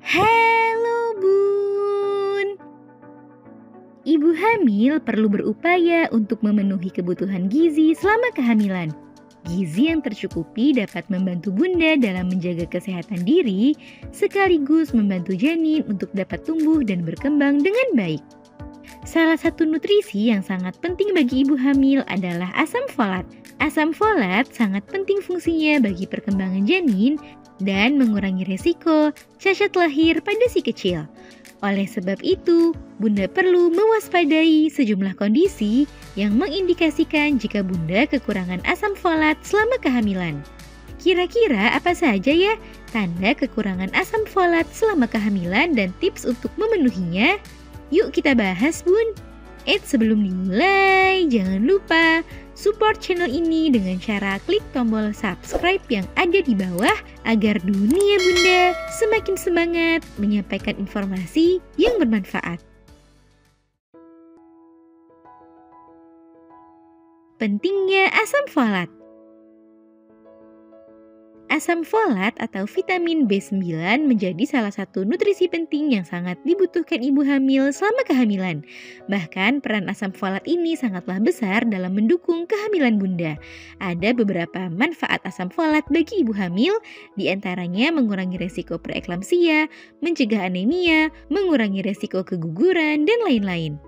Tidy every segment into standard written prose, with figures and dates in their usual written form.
Halo Bun. Ibu hamil perlu berupaya untuk memenuhi kebutuhan gizi selama kehamilan. Gizi yang tercukupi dapat membantu bunda dalam menjaga kesehatan diri, sekaligus membantu janin untuk dapat tumbuh dan berkembang dengan baik. Salah satu nutrisi yang sangat penting bagi ibu hamil adalah asam folat. Asam folat sangat penting fungsinya bagi perkembangan janin dan mengurangi resiko cacat lahir pada si kecil. Oleh sebab itu, bunda perlu mewaspadai sejumlah kondisi yang mengindikasikan jika bunda kekurangan asam folat selama kehamilan. Kira-kira apa saja ya tanda kekurangan asam folat selama kehamilan dan tips untuk memenuhinya? Yuk kita bahas, Bun. Sebelum dimulai, jangan lupa support channel ini dengan cara klik tombol subscribe yang ada di bawah agar dunia bunda semakin semangat menyampaikan informasi yang bermanfaat. Pentingnya asam folat. Asam folat atau vitamin B9 menjadi salah satu nutrisi penting yang sangat dibutuhkan ibu hamil selama kehamilan. Bahkan peran asam folat ini sangatlah besar dalam mendukung kehamilan bunda. Ada beberapa manfaat asam folat bagi ibu hamil, diantaranya mengurangi resiko preeklamsia, mencegah anemia, mengurangi resiko keguguran, dan lain-lain.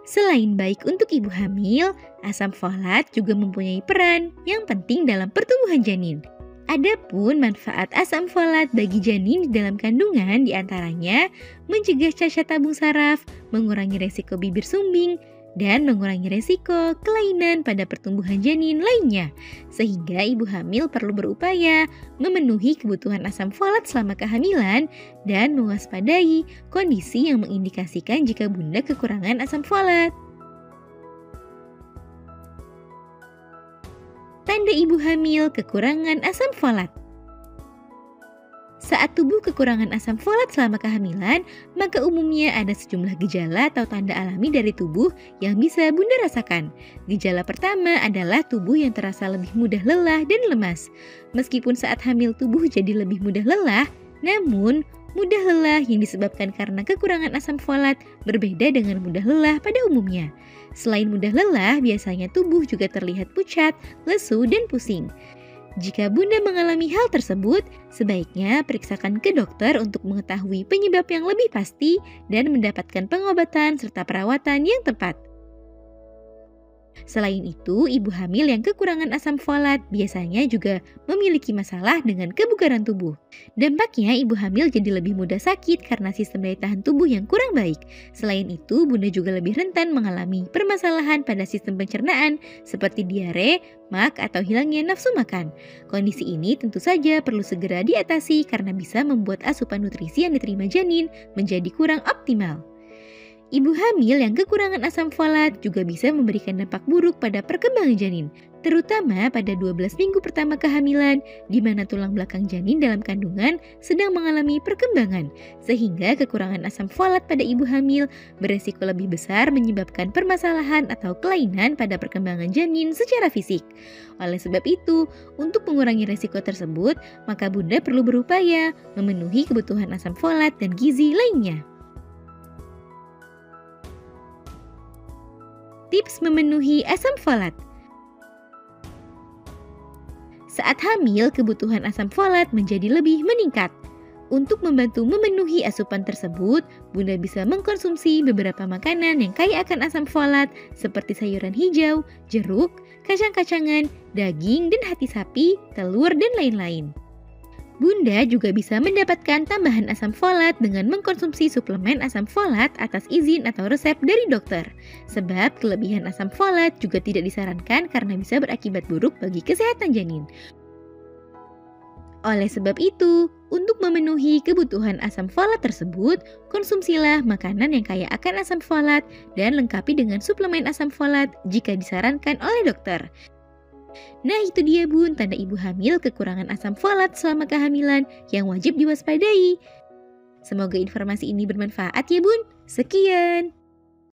Selain baik untuk ibu hamil, asam folat juga mempunyai peran yang penting dalam pertumbuhan janin. Adapun manfaat asam folat bagi janin di dalam kandungan diantaranya mencegah cacat tabung saraf, mengurangi resiko bibir sumbing, dan mengurangi resiko kelainan pada pertumbuhan janin lainnya. Sehingga ibu hamil perlu berupaya memenuhi kebutuhan asam folat selama kehamilan dan mewaspadai kondisi yang mengindikasikan jika bunda kekurangan asam folat. Tanda ibu hamil kekurangan asam folat. Saat tubuh kekurangan asam folat selama kehamilan, maka umumnya ada sejumlah gejala atau tanda alami dari tubuh yang bisa bunda rasakan. Gejala pertama adalah tubuh yang terasa lebih mudah lelah dan lemas. Meskipun saat hamil tubuh jadi lebih mudah lelah, namun mudah lelah yang disebabkan karena kekurangan asam folat berbeda dengan mudah lelah pada umumnya. Selain mudah lelah, biasanya tubuh juga terlihat pucat, lesu, dan pusing. Jika bunda mengalami hal tersebut, sebaiknya periksakan ke dokter untuk mengetahui penyebab yang lebih pasti dan mendapatkan pengobatan serta perawatan yang tepat. Selain itu, ibu hamil yang kekurangan asam folat biasanya juga memiliki masalah dengan kebugaran tubuh. Dampaknya, ibu hamil jadi lebih mudah sakit karena sistem daya tahan tubuh yang kurang baik. Selain itu, bunda juga lebih rentan mengalami permasalahan pada sistem pencernaan seperti diare, mak, atau hilangnya nafsu makan. Kondisi ini tentu saja perlu segera diatasi karena bisa membuat asupan nutrisi yang diterima janin menjadi kurang optimal. Ibu hamil yang kekurangan asam folat juga bisa memberikan dampak buruk pada perkembangan janin, terutama pada 12 minggu pertama kehamilan, di mana tulang belakang janin dalam kandungan sedang mengalami perkembangan, sehingga kekurangan asam folat pada ibu hamil beresiko lebih besar menyebabkan permasalahan atau kelainan pada perkembangan janin secara fisik. Oleh sebab itu, untuk mengurangi resiko tersebut, maka bunda perlu berupaya memenuhi kebutuhan asam folat dan gizi lainnya. Tips memenuhi asam folat. Saat hamil, kebutuhan asam folat menjadi lebih meningkat. Untuk membantu memenuhi asupan tersebut, bunda bisa mengkonsumsi beberapa makanan yang kaya akan asam folat seperti sayuran hijau, jeruk, kacang-kacangan, daging dan hati sapi, telur, dan lain-lain. Bunda juga bisa mendapatkan tambahan asam folat dengan mengkonsumsi suplemen asam folat atas izin atau resep dari dokter. Sebab kelebihan asam folat juga tidak disarankan karena bisa berakibat buruk bagi kesehatan janin. Oleh sebab itu, untuk memenuhi kebutuhan asam folat tersebut, konsumsilah makanan yang kaya akan asam folat dan lengkapi dengan suplemen asam folat jika disarankan oleh dokter. Nah, itu dia Bun, tanda ibu hamil kekurangan asam folat selama kehamilan yang wajib diwaspadai. Semoga informasi ini bermanfaat ya Bun. Sekian.